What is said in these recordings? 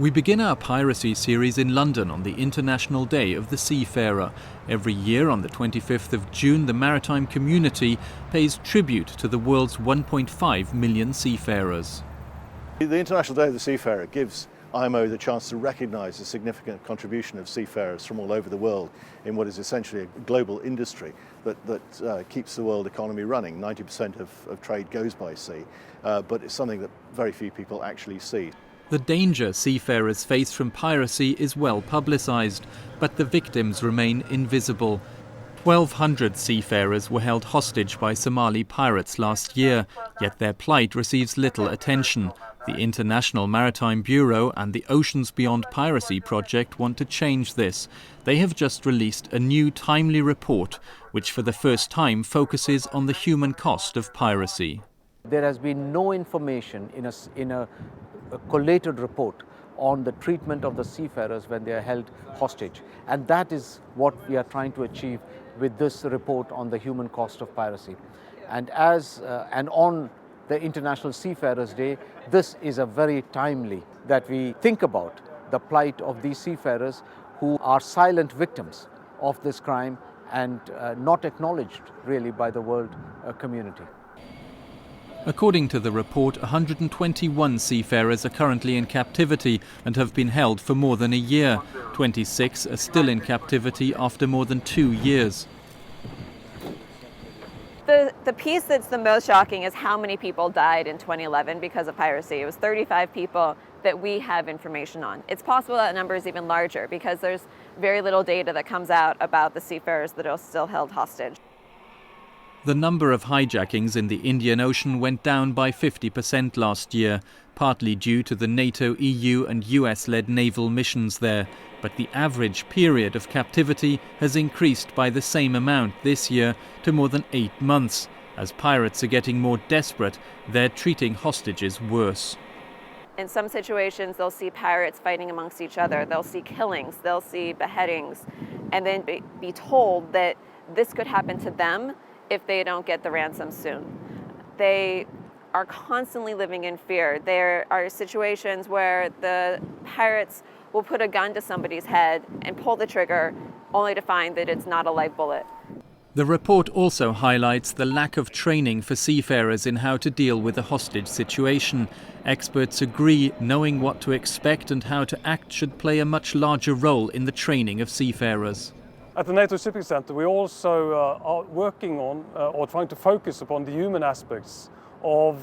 We begin our Piracy series in London on the International Day of the Seafarer. Every year on the 25th of June, the maritime community pays tribute to the world's 1.5 million seafarers. The International Day of the Seafarer gives IMO the chance to recognise the significant contribution of seafarers from all over the world in what is essentially a global industry that keeps the world economy running. 90% of trade goes by sea, but it's something that very few people actually see. The danger seafarers face from piracy is well publicised, but the victims remain invisible. 1,200 seafarers were held hostage by Somali pirates last year, yet their plight receives little attention. The International Maritime Bureau and the Oceans Beyond Piracy project want to change this. They have just released a new timely report, which for the first time focuses on the human cost of piracy. There has been no information in a collated report on the treatment of the seafarers when they are held hostage. And that is what we are trying to achieve with this report on the human cost of piracy. And on the International Seafarers Day, this is a very timely that we think about the plight of these seafarers who are silent victims of this crime and not acknowledged really by the world community. According to the report, 121 seafarers are currently in captivity and have been held for more than a year. 26 are still in captivity after more than 2 years. The piece that's the most shocking is how many people died in 2011 because of piracy. It was 35 people that we have information on. It's possible that number is even larger because there's very little data that comes out about the seafarers that are still held hostage. The number of hijackings in the Indian Ocean went down by 50% last year, partly due to the NATO, EU and US-led naval missions there. But the average period of captivity has increased by the same amount this year to more than 8 months. As pirates are getting more desperate, they're treating hostages worse. In some situations, they'll see pirates fighting amongst each other. They'll see killings, they'll see beheadings, and then be told that this could happen to them if they don't get the ransom soon. They are constantly living in fear. There are situations where the pirates will put a gun to somebody's head and pull the trigger only to find that it's not a live bullet. The report also highlights the lack of training for seafarers in how to deal with a hostage situation. Experts agree knowing what to expect and how to act should play a much larger role in the training of seafarers. At the NATO Shipping Centre, we also are working on or trying to focus upon the human aspects of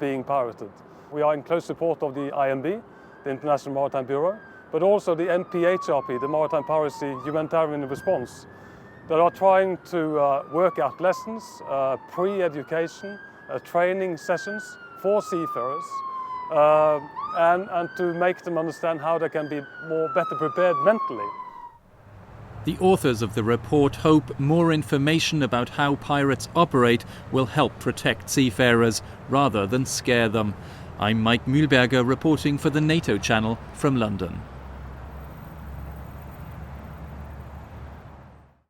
being pirated. We are in close support of the IMB, the International Maritime Bureau, but also the MPHRP, the Maritime Piracy Humanitarian Response, that are trying to work out lessons, pre-education, training sessions for seafarers, and to make them understand how they can be better prepared mentally. The authors of the report hope more information about how pirates operate will help protect seafarers rather than scare them. I'm Mike Mühlberger reporting for the NATO channel from London.